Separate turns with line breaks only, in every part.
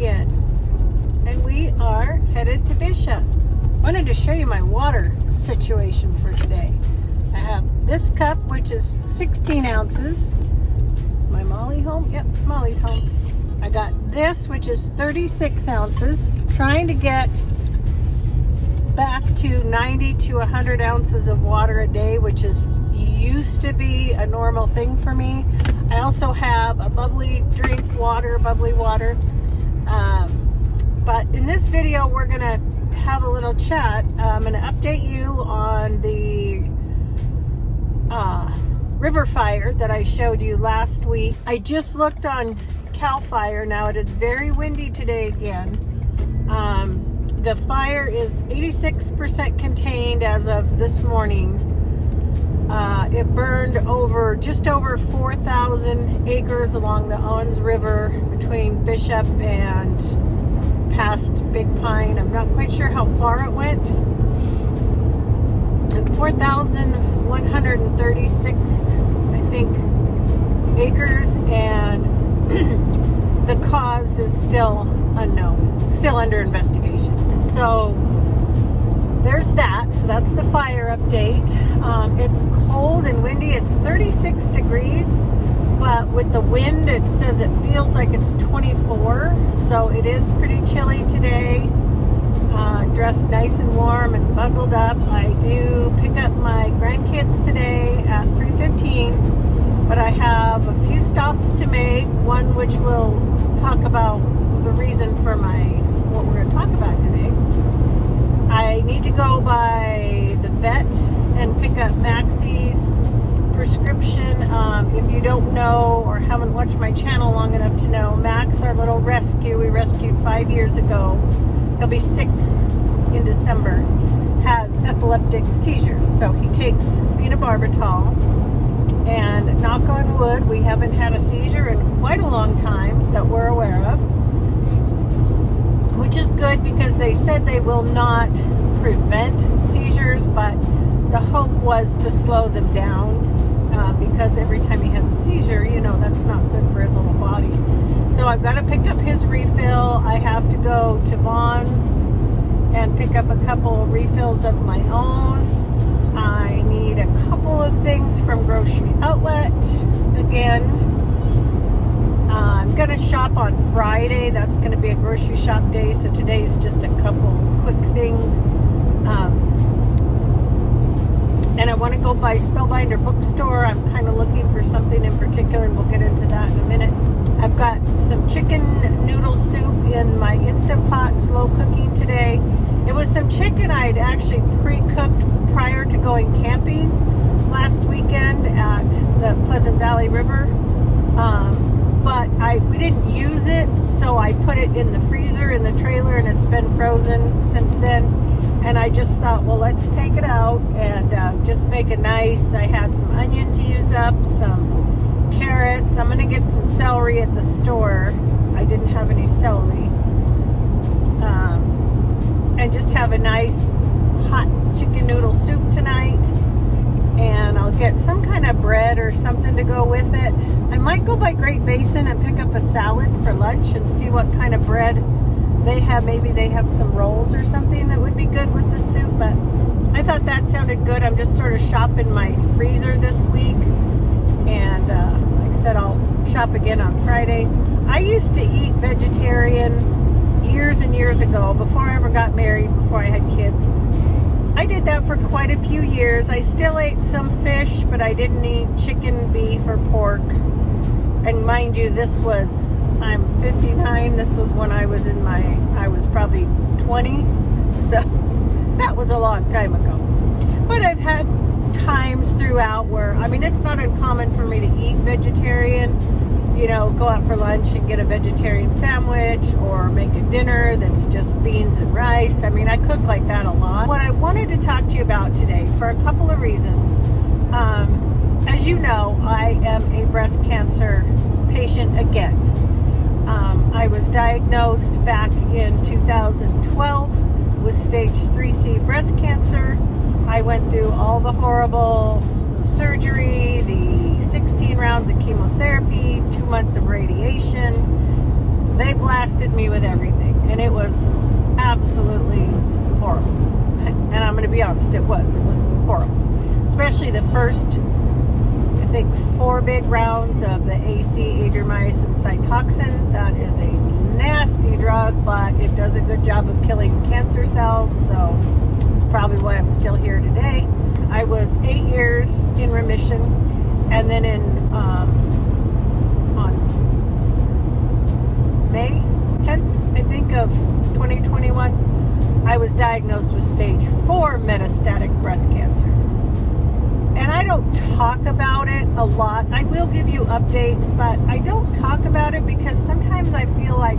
again, and we are headed to Bishop. I wanted to show you my water situation for today. I have this cup, which is 16 ounces. Is my Molly home? Yep, Molly's home. I got this, which is 36 ounces. Trying to get back to 90 to 100 ounces of water a day, which is used to be a normal thing for me. I also have a bubbly water. But in this video, we're gonna have a little chat. I'm gonna update you on the river fire that I showed you last week. I just looked on CAL FIRE. Now it is very windy today again. The fire is 86% contained as of this morning. It burned just over 4,000 acres along the Owens River between Bishop and past Big Pine. I'm not quite sure how far it went. 4,136, I think, acres, and the cause is still unknown, still under investigation. So there's that. So that's the fire update. It's cold and windy. It's 36 degrees, but with the wind, it says it feels like it's 24. So it is pretty chilly today. Dressed nice and warm and bundled up. I do pick up my grandkids today at 3:15, but I have a few stops to make. One which will talk about the reason for what we're going to talk about today. I need to go by the vet and pick up Maxie's prescription. If you don't know or haven't watched my channel long enough to know, Max, our little rescue, we rescued 5 years ago. He'll be 6 in December, has epileptic seizures. So he takes phenobarbital, and knock on wood, we haven't had a seizure in quite a long time that we're aware of, which is good because they said they will not prevent seizures, but the hope was to slow them down because every time he has a seizure, that's not good for his little body. So I've got to pick up his refill. I have to go to Vaughn's and pick up a couple refills of my own. I need a couple of things from Grocery Outlet again. I'm going to shop on Friday. That's going to be a grocery shop day, so today's just a couple quick things. And I want to go by Spellbinder Bookstore. I'm kind of looking for something in particular, and we'll get into that in a minute. I've got some chicken noodle soup in my Instant Pot, slow cooking today. It was some chicken I'd actually pre-cooked prior to going camping last weekend at the Pleasant Valley River. But we didn't use it, so I put it in the freezer in the trailer, and it's been frozen since then. And I just thought, well, let's take it out and just make it nice. I had some onion to use up, some carrots. I'm going to get some celery at the store. I didn't have any celery. And just have a nice hot chicken noodle soup tonight. And I'll get some kind of bread or something to go with it. I might go by Great Basin and pick up a salad for lunch and see what kind of bread they have. Maybe they have some rolls or something that would be good with the soup, but I thought that sounded good. I'm just sort of shopping my freezer this week, and like I said, I'll shop again on Friday. I used to eat vegetarian years and years ago, before I ever got married, before I had kids. I did that for quite a few years. I still ate some fish, but I didn't eat chicken, beef, or pork. And mind you, I'm 59. This was when I was I was probably 20. So that was a long time ago. But I've had times throughout where, it's not uncommon for me to eat vegetarian. Go out for lunch and get a vegetarian sandwich, or make a dinner that's just beans and rice. I cook like that a lot. What I wanted to talk to you about today, for a couple of reasons. As you know, I am a breast cancer patient again. I was diagnosed back in 2012 with stage 3C breast cancer. I went through all the horrible surgery, the 16 rounds of chemotherapy, 2 months of radiation. they blasted me with everything, and it was absolutely horrible. And I'm going to be honest, it was horrible. Especially the first, I think, 4 big rounds of the AC, adriamycin, cytoxin. That is a nasty drug, but it does a good job of killing cancer cells, so it's probably why I'm still here today. I was 8 years in remission, and then on May 10th, I think, of 2021, I was diagnosed with stage 4 metastatic breast cancer. And I don't talk about it a lot. I will give you updates, but I don't talk about it because sometimes I feel like,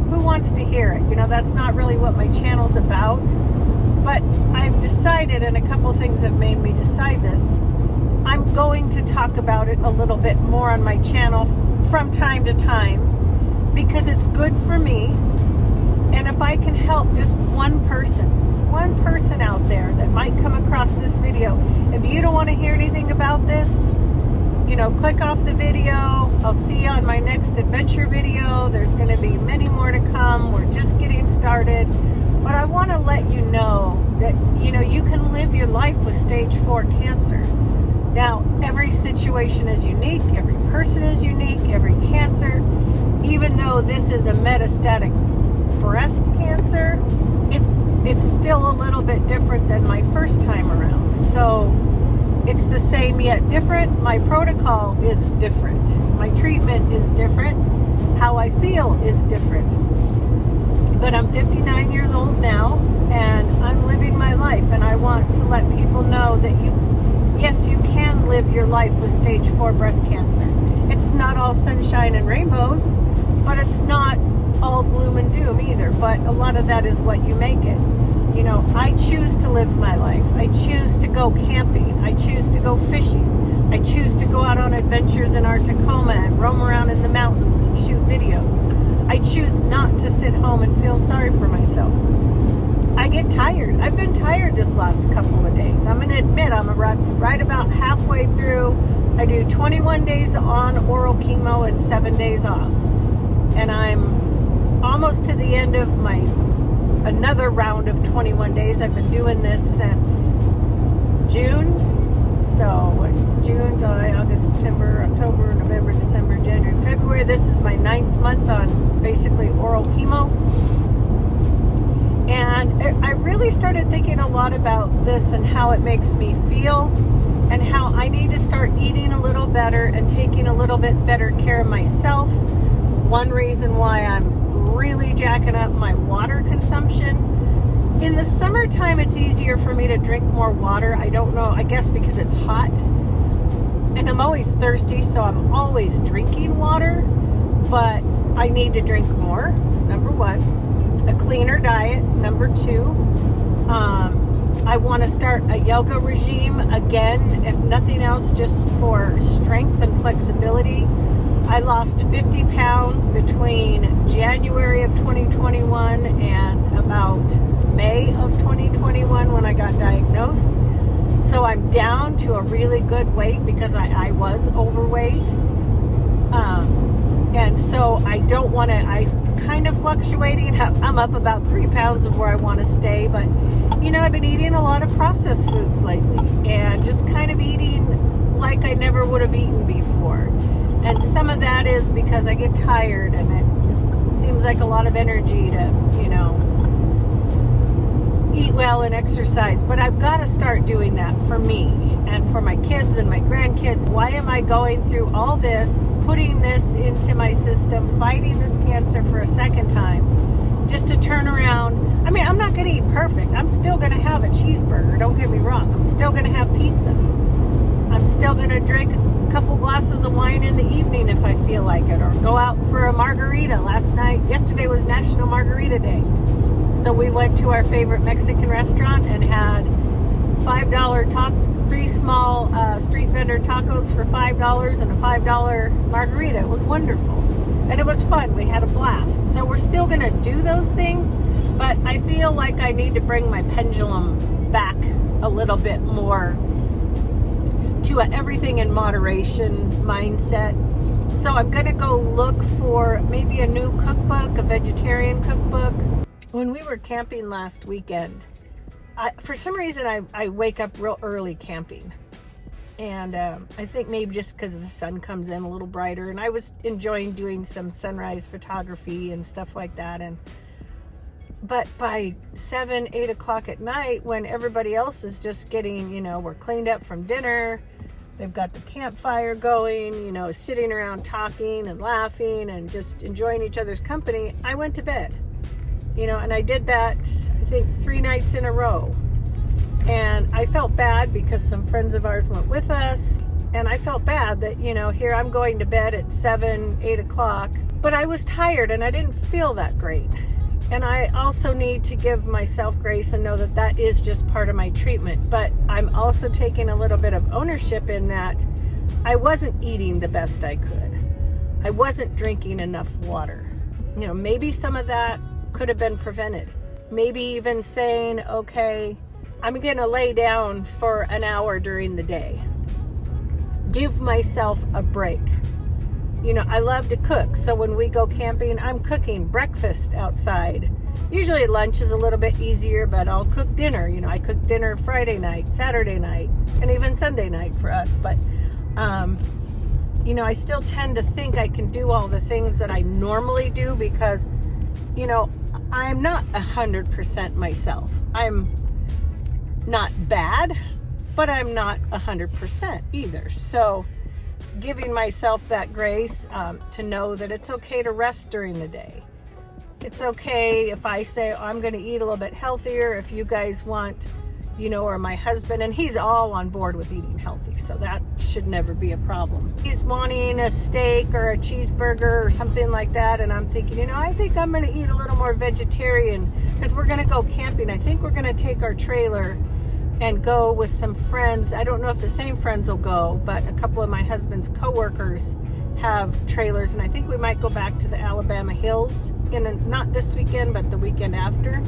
who wants to hear it? You know, that's not really what my channel's about. But I've decided, and a couple things have made me decide this, I'm going to talk about it a little bit more on my channel from time to time because it's good for me. And if I can help just one person out there that might come across this video, if you don't want to hear anything about this, you know, click off the video. I'll see you on my next adventure video. There's going to be many more to come. We're just getting started. But I want to let you know that, you know, you can live your life with stage 4 cancer. Now, every situation is unique. Every person is unique. Every cancer, even though this is a metastatic breast cancer, it's still a little bit different than my first time around. So it's the same yet different. My protocol is different. My treatment is different. How I feel is different. But I'm 59 years old now, and I'm living my life, and I want to let people know that yes, you can live your life with stage 4 breast cancer. It's not all sunshine and rainbows, but it's not all gloom and doom either, but a lot of that is what you make it. You know, I choose to live my life. I choose to go camping. I choose to go fishing. I choose to go out on adventures in our Tacoma and roam around in the mountains and shoot videos. I choose not to sit home and feel sorry for myself. I get tired. I've been tired this last couple of days. I'm going to admit I'm right about halfway through. I do 21 days on oral chemo and 7 days off. And I'm almost to the end of another round of 21 days. I've been doing this since June. So June, July, August, September, October, November, December, January, February. This is my 9th month on basically oral chemo. And I really started thinking a lot about this and how it makes me feel and how I need to start eating a little better and taking a little bit better care of myself. One reason why I'm really jacking up my water consumption. In the summertime, it's easier for me to drink more water. I don't know, I guess because it's hot. And I'm always thirsty, so I'm always drinking water. But I need to drink more, number one. A cleaner diet, number 2. I want to start a yoga regime again, if nothing else, just for strength and flexibility. I lost 50 pounds between January of 2021 and about May of 2021 when I got diagnosed. So I'm down to a really good weight because I was overweight. And so I don't want to, I'm kind of fluctuating. I'm up about 3 pounds of where I want to stay. But, you know, I've been eating a lot of processed foods lately and just kind of eating like I never would have eaten before. And some of that is because I get tired and it just seems like a lot of energy to, you know, eat well and exercise. But I've got to start doing that for me and for my kids and my grandkids. Why am I going through all this, putting this into my system, fighting this cancer for a second time, just to turn around? I mean, I'm not going to eat perfect. I'm still going to have a cheeseburger. Don't get me wrong. I'm still going to have pizza. I'm still going to drink a couple glasses of wine in the evening if I feel like it, or go out for a margarita. Yesterday was National Margarita Day. So we went to our favorite Mexican restaurant and had $5 3 small street vendor tacos for $5 and a $5 margarita. It was wonderful. And it was fun. We had a blast. So we're still going to do those things, but I feel like I need to bring my pendulum back a little bit more to a everything in moderation mindset. So I'm gonna go look for maybe a new cookbook, a vegetarian cookbook. When we were camping last weekend, for some reason I wake up real early camping. And I think maybe just because the sun comes in a little brighter, and I was enjoying doing some sunrise photography and stuff like that. But by 7, 8 o'clock at night, when everybody else is just getting, we're cleaned up from dinner, they've got the campfire going, sitting around talking and laughing and just enjoying each other's company, I went to bed. And I did that, I think, 3 nights in a row. And I felt bad because some friends of ours went with us. And I felt bad that, here I'm going to bed at 7, 8 o'clock. But I was tired and I didn't feel that great. And I also need to give myself grace and know that that is just part of my treatment. But I'm also taking a little bit of ownership in that I wasn't eating the best I could. I wasn't drinking enough water. Maybe some of that could have been prevented. Maybe even saying, okay, I'm going to lay down for an hour during the day. Give myself a break. I love to cook. So when we go camping, I'm cooking breakfast outside. Usually lunch is a little bit easier, but I'll cook dinner. I cook dinner Friday night, Saturday night, and even Sunday night for us. But, I still tend to think I can do all the things that I normally do because, I'm not 100% myself. I'm not bad, but I'm not 100% either. So giving myself that grace to know that it's okay to rest during the day. It's okay if I say, I'm going to eat a little bit healthier. If you guys want, or my husband, and he's all on board with eating healthy, so that should never be a problem. He's wanting a steak or a cheeseburger or something like that, and I'm thinking, I think I'm going to eat a little more vegetarian because we're going to go camping. I think we're going to take our trailer and go with some friends. I don't know if the same friends will go, but a couple of my husband's coworkers have trailers, and I think we might go back to the Alabama hills not this weekend, but the weekend after.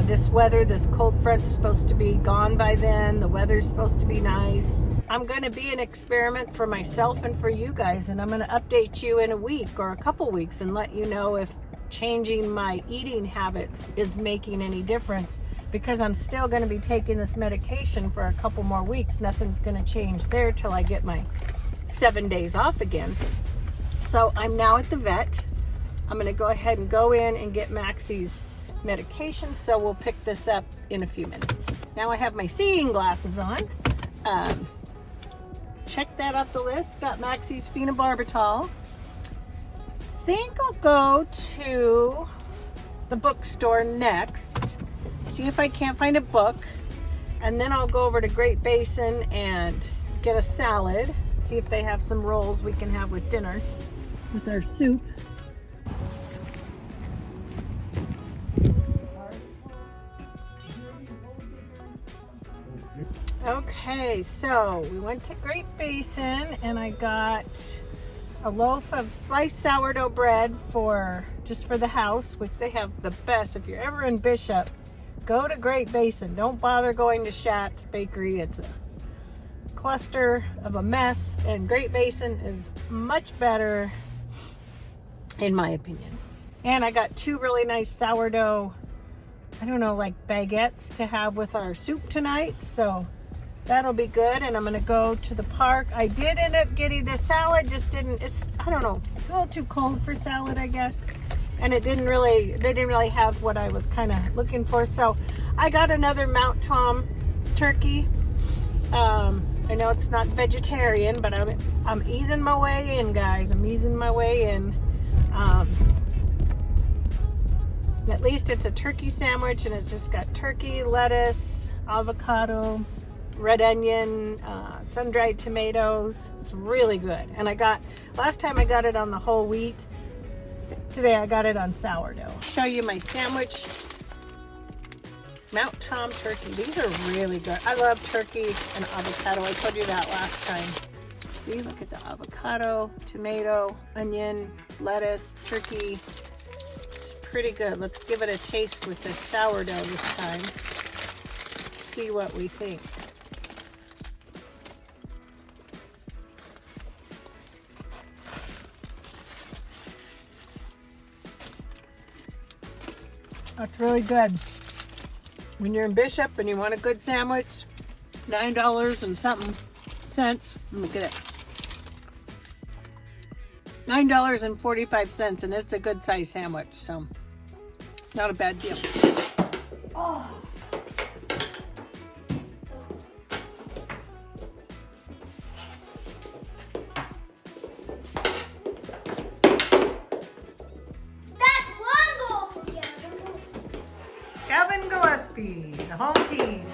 This weather, this cold front's supposed to be gone by then. The weather's supposed to be nice. I'm going to be an experiment for myself and for you guys, and I'm going to update you in a week or a couple weeks and let you know if changing my eating habits is making any difference, because I'm still going to be taking this medication for a couple more weeks. Nothing's going to change there till I get my 7 days off again. So I'm now at the vet. I'm going to go ahead and go in and get Maxie's medication, so we'll pick this up in a few minutes. Now I have my seeing glasses on. Check that off the list. Got Maxie's phenobarbital. Think I'll go to the bookstore next, see if I can't find a book, and then I'll go over to Great Basin and get a salad, see if they have some rolls we can have with dinner with our soup. Okay, so we went to Great Basin and I got a loaf of sliced sourdough bread just for the house, which they have the best. If you're ever in Bishop, go to Great Basin. Don't bother going to Shat's Bakery. It's a cluster of a mess, and Great Basin is much better in my opinion. And I got 2 really nice sourdough, like baguettes to have with our soup tonight, so that'll be good. And I'm gonna go to the park. I did end up getting the salad, it's a little too cold for salad, I guess. And they didn't really have what I was kind of looking for. So I got another Mount Tom turkey. I know it's not vegetarian, but I'm easing my way in, guys. I'm easing my way in. At least it's a turkey sandwich, and it's just got turkey, lettuce, avocado, red onion, sun-dried tomatoes. It's really good. And last time I got it on the whole wheat. Today I got it on sourdough. I'll show you my sandwich. Mount Tom turkey. These are really good. I love turkey and avocado. I told you that last time. See, look at the avocado, tomato, onion, lettuce, turkey. It's pretty good. Let's give it a taste with this sourdough this time. See what we think. That's really good. When you're in Bishop and you want a good sandwich, $9 and something cents. Let me get it. $9.45, and it's a good size sandwich, so not a bad deal.
Oh.
Gavin Gillespie, the home team.